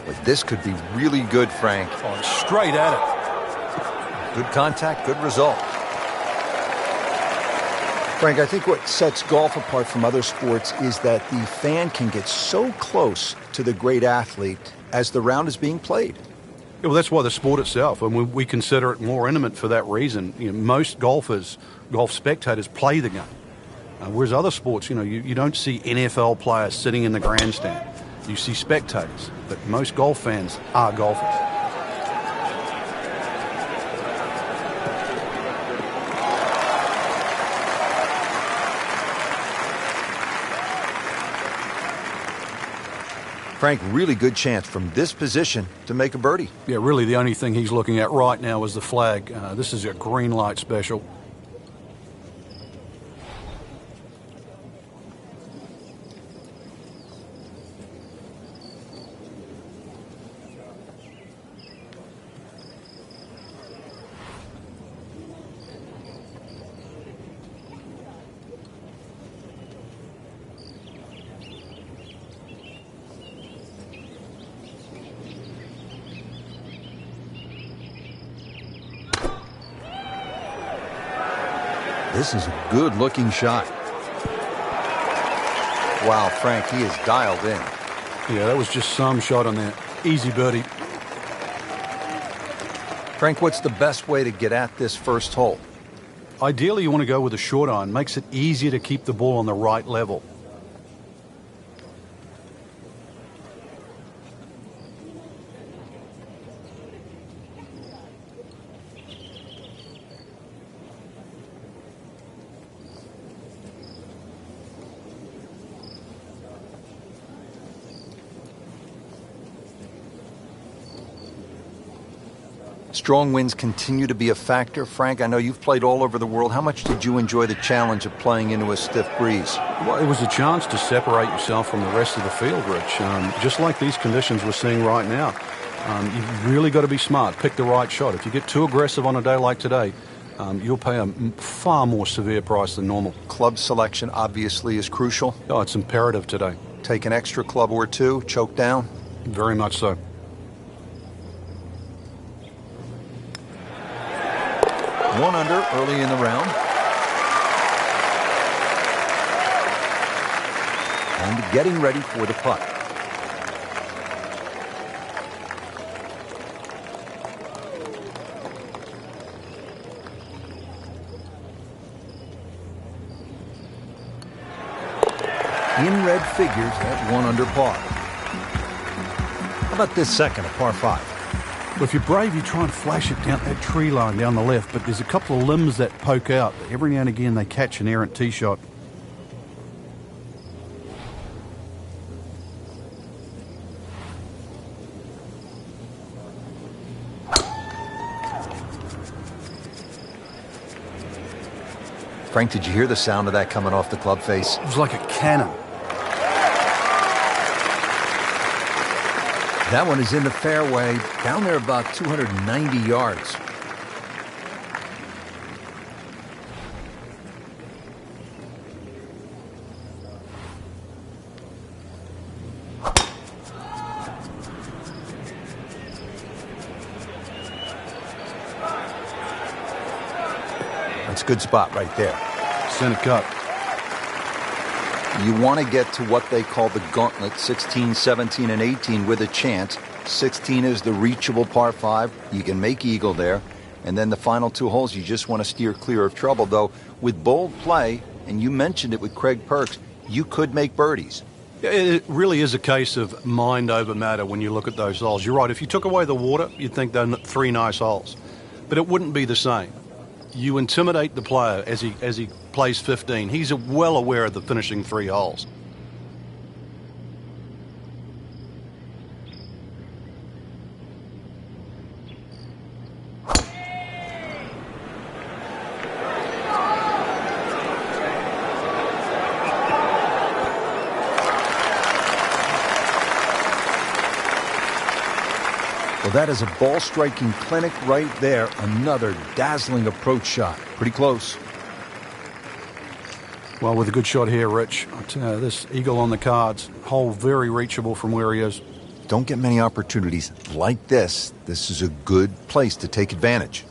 But this could be really good, Frank. Oh, straight at it. Good contact, good result. Frank, I think what sets golf apart from other sports is that the fan can get so close to the great athlete as the round is being played. Yeah, well, that's why the sport itself, and we consider it more intimate for that reason. Most golf spectators play the game. Whereas other sports, you don't see NFL players sitting in the grandstand. You see spectators, but most golf fans are golfers. Frank, really good chance from this position to make a birdie. Yeah, really the only thing he's looking at right now is the flag. This is a green light special. This is a good-looking shot. Wow, Frank, he is dialed in. Yeah, that was just some shot on that. Easy birdie. Frank, what's the best way to get at this first hole? Ideally, you want to go with a short iron. Makes it easier to keep the ball on the right level. Strong winds continue to be a factor. Frank, I know you've played all over the world. How much did you enjoy the challenge of playing into a stiff breeze? Well, it was a chance to separate yourself from the rest of the field, Rich. Just like these conditions we're seeing right now. You've really got to be smart. Pick the right shot. If you get too aggressive on a day like today, you'll pay a far more severe price than normal. Club selection obviously is crucial. Oh, it's imperative today. Take an extra club or two, choke down. Very much so. One under early in the round. And getting ready for the putt. In red figures at 1 under par. How about this second, a par 5? Well, if you're brave, you try and flash it down that tree line down the left, but there's a couple of limbs that poke out. Every now and again, they catch an errant tee shot. Frank, did you hear the sound of that coming off the club face? It was like a cannon. That one is in the fairway, down there about 290 yards. That's a good spot right there. Center cut. You want to get to what they call the gauntlet, 16, 17, and 18 with a chance. 16 is the reachable par 5. You can make eagle there. And then the final 2 holes, you just want to steer clear of trouble. Though, with bold play, and you mentioned it with Craig Perks, you could make birdies. It really is a case of mind over matter when you look at those holes. You're right. If you took away the water, you'd think they're 3 nice holes. But it wouldn't be the same. You intimidate the player as he plays 15. He's well aware of the finishing 3 holes. Well, that is a ball-striking clinic right there. Another dazzling approach shot. Pretty close. Well, with a good shot here, Rich, I tell you, this eagle on the cards, hole very reachable from where he is. Don't get many opportunities like this. This is a good place to take advantage.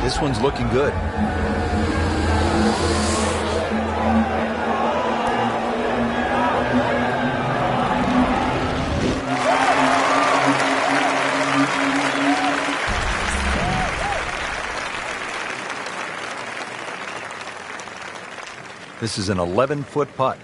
This one's looking good. This is an 11-foot putt.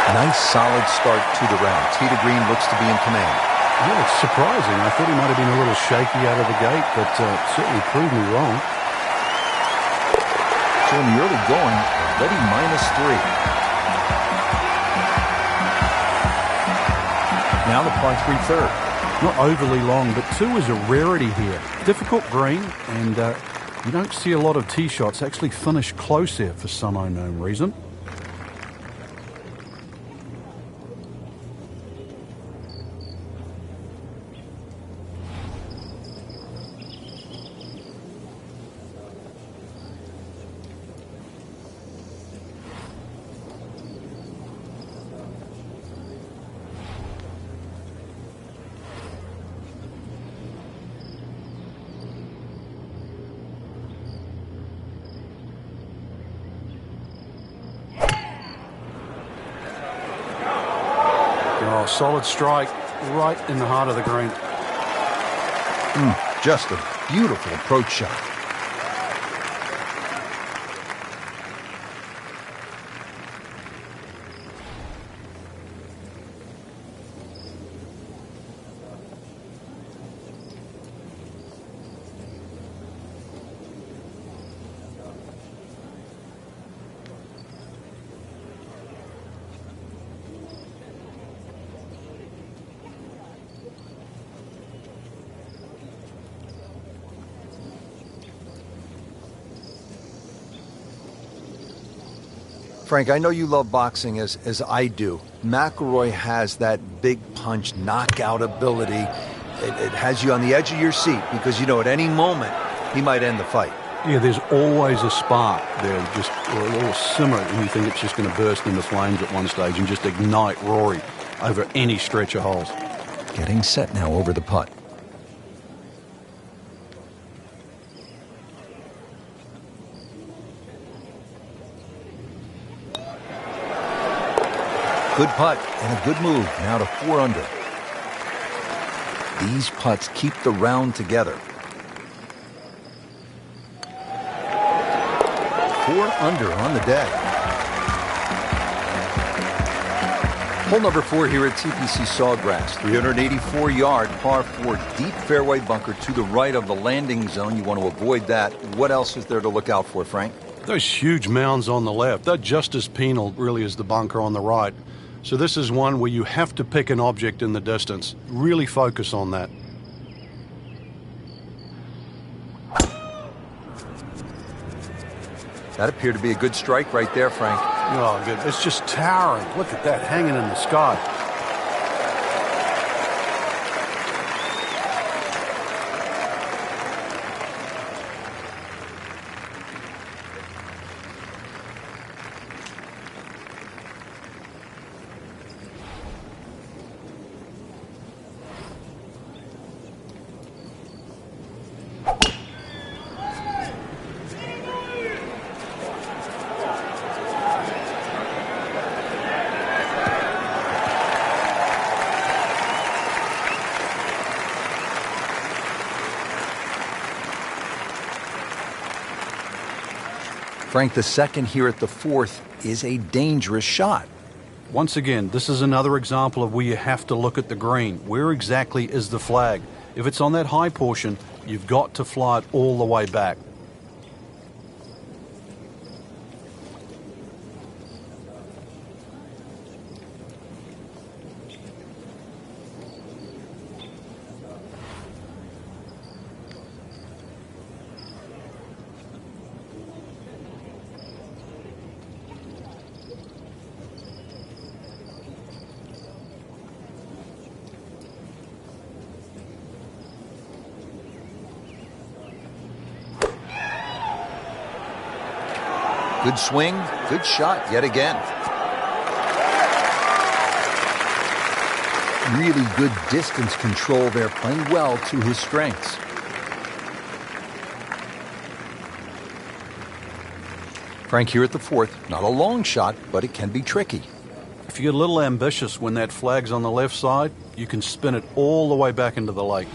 Nice solid start to the round. Tee to green looks to be in command. Yeah, it's surprising. I thought he might have been a little shaky out of the gate, but certainly proved me wrong. So in the early going, already -3. Now the par 3 third. Not overly long, but 2 is a rarity here. Difficult green, and you don't see a lot of tee shots actually finish close here for some unknown reason. Oh, solid strike right in the heart of the green. Just a beautiful approach shot. Frank, I know you love boxing as I do. McIlroy has that big punch knockout ability. It has you on the edge of your seat because, you know, at any moment, he might end the fight. Yeah, there's always a spark there, just or a little simmer, and you think it's just going to burst into flames at one stage and just ignite Rory over any stretch of holes. Getting set now over the putt. Good putt and a good move now to 4 under. These putts keep the round together. 4 under on the day. Hole number 4 here at TPC Sawgrass. 384-yard par 4 deep fairway bunker to the right of the landing zone. You want to avoid that. What else is there to look out for, Frank? Those huge mounds on the left, they're just as penal really as the bunker on the right. So this is one where you have to pick an object in the distance. Really focus on that. That appeared to be a good strike right there, Frank. Oh, good. It's just towering. Look at that hanging in the sky. Frank, the second here at the 4th is a dangerous shot. Once again, this is another example of where you have to look at the green. Where exactly is the flag? If it's on that high portion, you've got to fly it all the way back. Good swing, good shot yet again. Really good distance control there, playing well to his strengths. Frank here at the fourth. Not a long shot, but it can be tricky. If you get a little ambitious when that flag's on the left side, you can spin it all the way back into the lake.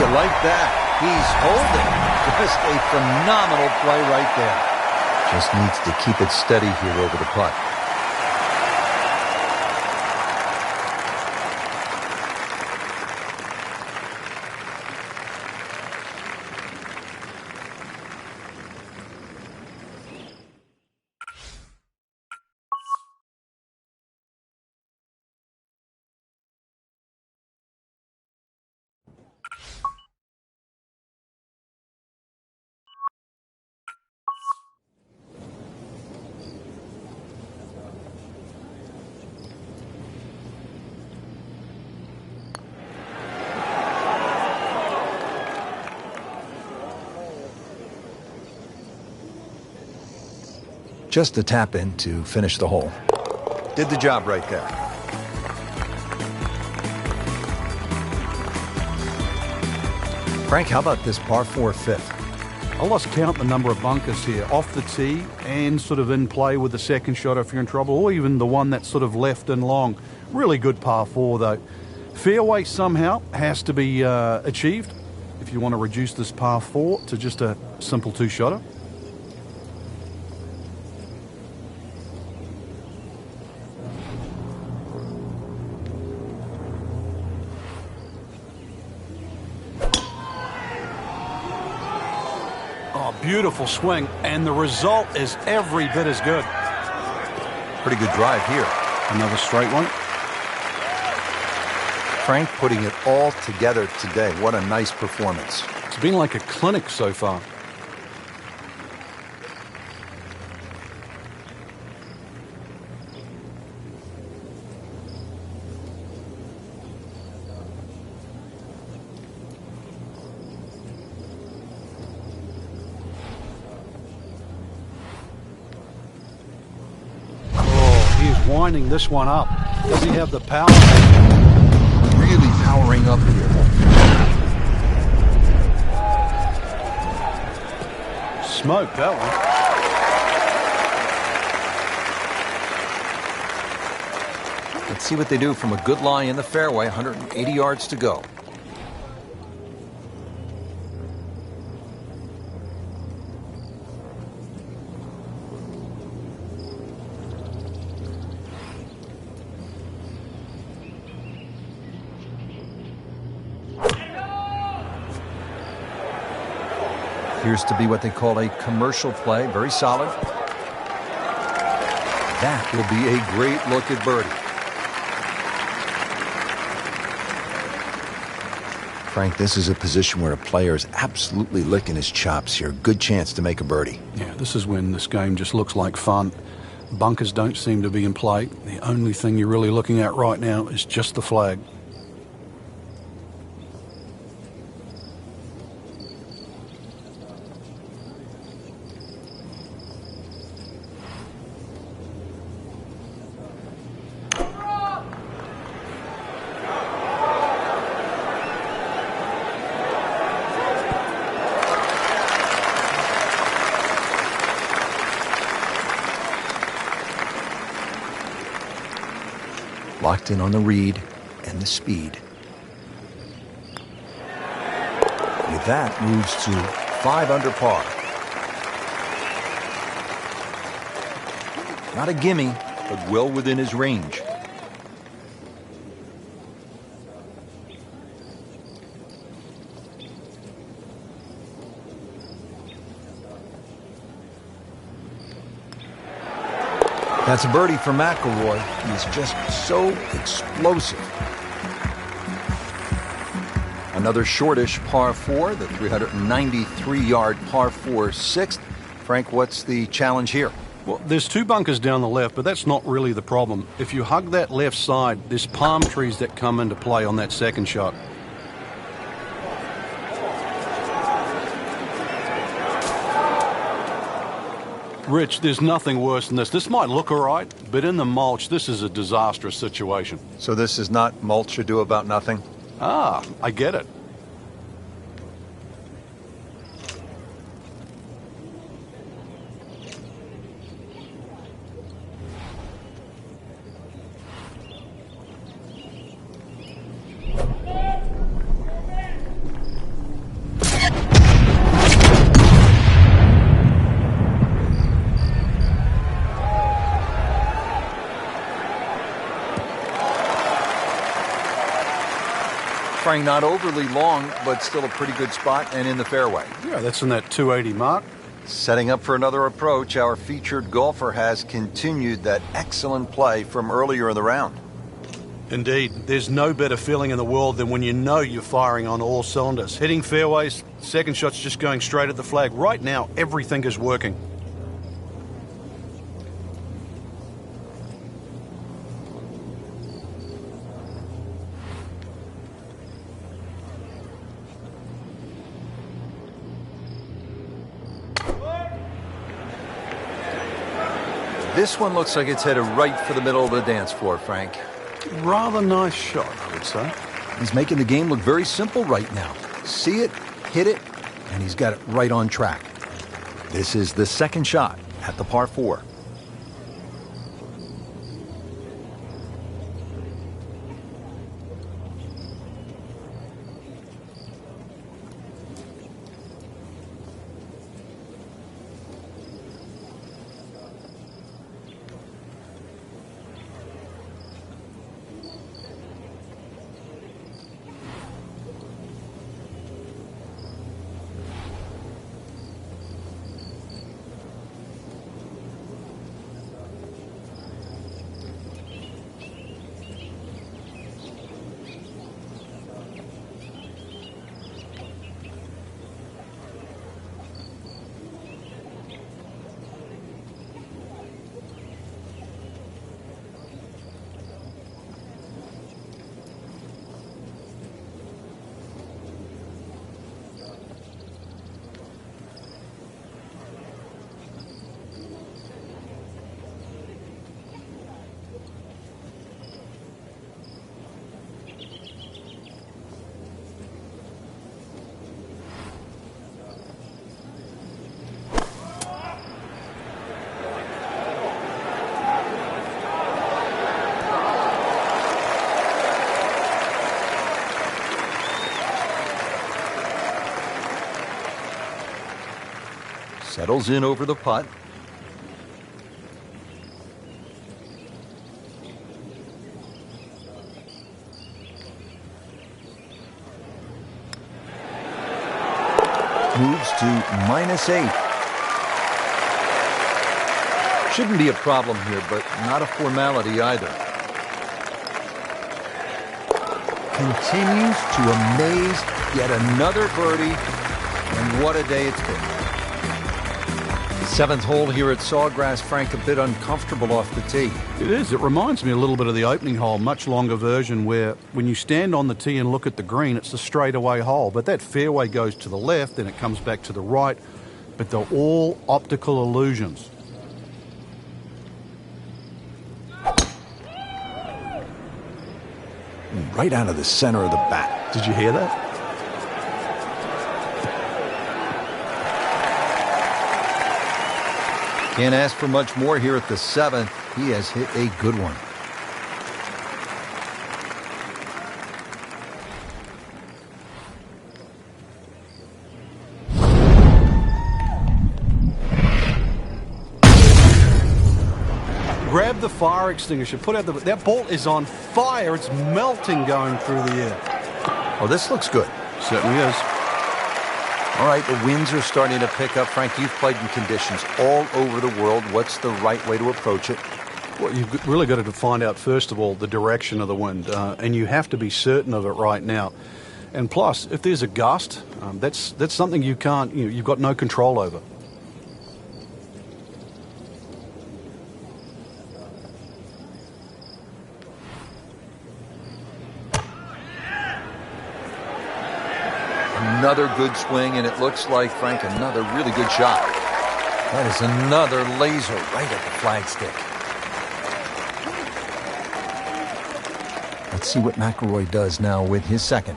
Like that. He's holding. Just a phenomenal play right there. Just needs to keep it steady here over the putt. Just a tap in to finish the hole. Did the job right there. Frank, how about this par 4 fifth? I lost count the number of bunkers here, off the tee and sort of in play with the second shot if you're in trouble, or even the one that's sort of left and long. Really good par 4 though. Fairway somehow has to be achieved if you want to reduce this par 4 to just a simple two-shotter. Beautiful swing, and the result is every bit as good. Pretty good drive here. Another straight one. Frank putting it all together today. What a nice performance. It's been like a clinic so far. Winding this one up. Does he have the power? Really powering up here. Smoke that one. Let's see what they do from a good lie in the fairway. 180 yards to go. Appears to be what they call a commercial play. Very solid. That will be a great look at birdie. Frank, this is a position where a player is absolutely licking his chops here. Good chance to make a birdie. Yeah, this is when this game just looks like fun. Bunkers don't seem to be in play. The only thing you're really looking at right now is just the flag. Locked in on the read and the speed. With that, moves to 5 under par. Not a gimme, but well within his range. That's a birdie for McIlroy. He's just so explosive. Another shortish par 4, the 393-yard par 4 sixth. Frank, what's the challenge here? Well, there's 2 bunkers down the left, but that's not really the problem. If you hug that left side, there's palm trees that come into play on that second shot. Rich, there's nothing worse than this. This might look all right, but in the mulch, this is a disastrous situation. So this is not mulch ado about nothing? Ah, I get it. Not overly long, but still a pretty good spot and in the fairway. Yeah, that's in that 280 mark. Setting up for another approach, our featured golfer has continued that excellent play from earlier in the round. Indeed, there's no better feeling in the world than when you know you're firing on all cylinders. Hitting fairways, second shot's just going straight at the flag. Right now, everything is working. This one looks like it's headed right for the middle of the dance floor, Frank. Rather nice shot, I would say. He's making the game look very simple right now. See it, hit it, and he's got it right on track. This is the second shot at the par 4. Settles in over the putt. Moves to -8. Shouldn't be a problem here, but not a formality either. Continues to amaze. Yet another birdie. And what a day it's been. Seventh hole here at Sawgrass, Frank, a bit uncomfortable off the tee. It is. It reminds me a little bit of the opening hole, much longer version, where when you stand on the tee and look at the green, it's a straightaway hole. But that fairway goes to the left, and it comes back to the right. But they're all optical illusions. Right out of the center of the bat. Did you hear that? Can't ask for much more here at the 7th. He has hit a good one. Grab the fire extinguisher. Put out the... That ball is on fire. It's melting going through the air. Oh, this looks good. Certainly is. All right, the winds are starting to pick up. Frank, you've played in conditions all over the world. What's the right way to approach it? Well, you've really got to find out, first of all, the direction of the wind, and you have to be certain of it right now. And plus, if there's a gust, that's something you can't, you've got no control over. Another good swing, and it looks like, Frank, another really good shot. That is another laser right at the flagstick. Let's see what McIlroy does now with his second.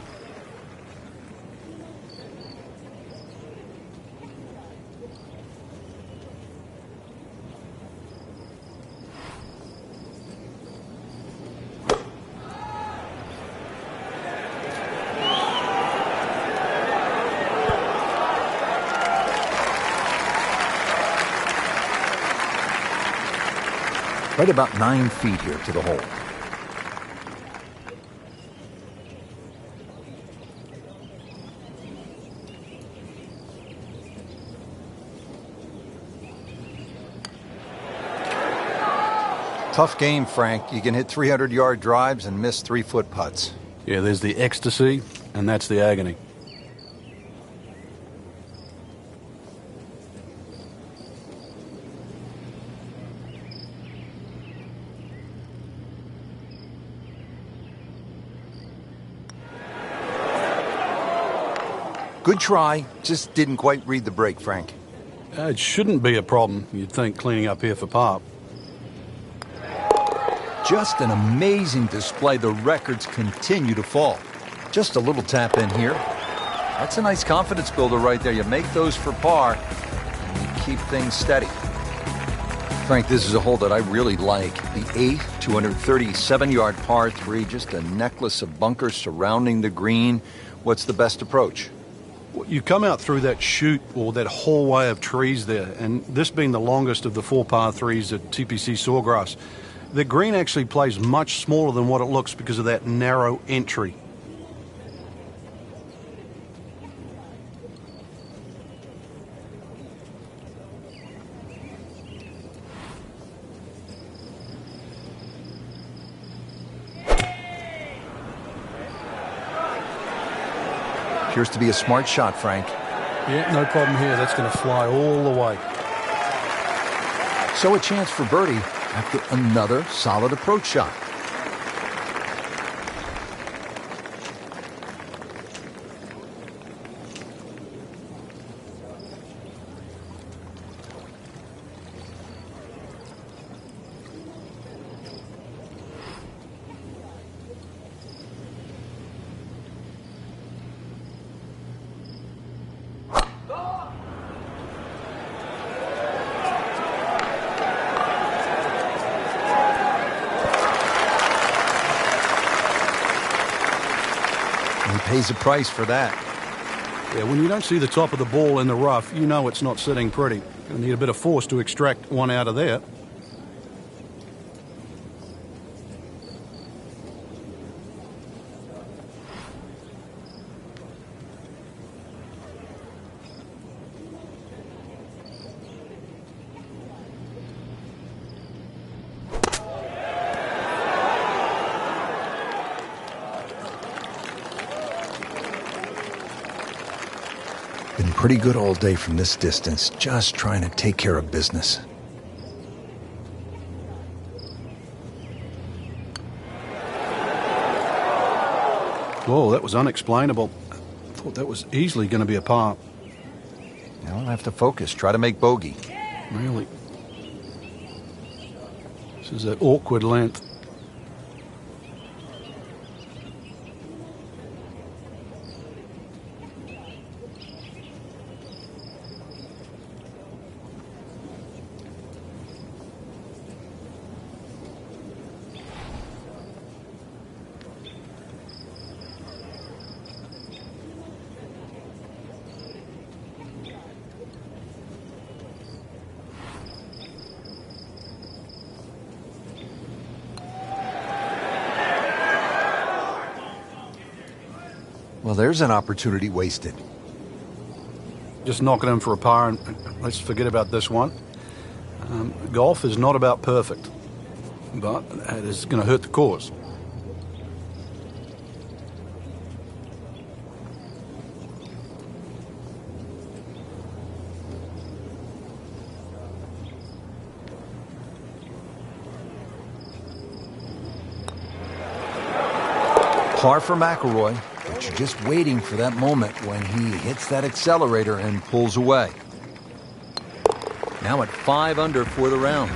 Right about 9 feet here to the hole. Tough game, Frank. You can hit 300-yard drives and miss 3-foot putts. Yeah, there's the ecstasy, and that's the agony. Good try, just didn't quite read the break, Frank. It shouldn't be a problem, you'd think, cleaning up here for par. Just an amazing display. The records continue to fall. Just a little tap in here. That's a nice confidence builder right there. You make those for par, and you keep things steady. Frank, this is a hole that I really like. The 8th, 237-yard par 3, just a necklace of bunkers surrounding the green. What's the best approach? You come out through that chute or that hallway of trees there, and this being the longest of the 4 par 3s at TPC Sawgrass, the green actually plays much smaller than what it looks because of that narrow entry. Appears to be a smart shot, Frank. Yeah, no problem here. That's going to fly all the way. So a chance for birdie after another solid approach shot. He pays a price for that. Yeah, when you don't see the top of the ball in the rough, you know it's not sitting pretty. You need a bit of force to extract one out of there. Been pretty good all day from this distance, just trying to take care of business. Whoa, that was unexplainable. I thought that was easily going to be a par. Now I'll have to focus, try to make bogey. Really? This is that awkward length. Well, there's an opportunity wasted. Just knock it in for a par, and let's forget about this one. Golf is not about perfect. but that is going to hurt the cause. Par for McIlroy, but you're just waiting for that moment when he hits that accelerator and pulls away. Now at 5 under for the round.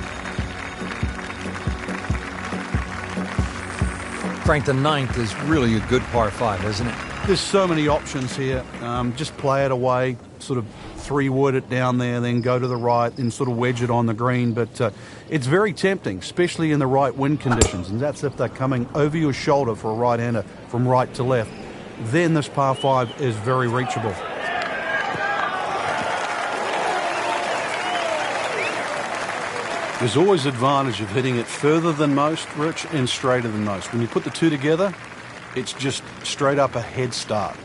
Frank, the ninth is really a good par 5, isn't it? There's so many options here. Just play it away, sort of 3-wood it down there, then go to the right and sort of wedge it on the green. But it's very tempting, especially in the right wind conditions. And that's if they're coming over your shoulder for a right-hander from right to left. Then this par 5 is very reachable. There's always advantage of hitting it further than most, Rich, and straighter than most. When you put the two together, it's just straight up a head start.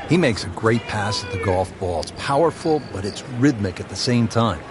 He makes a great pass at the golf ball. It's powerful, but it's rhythmic at the same time.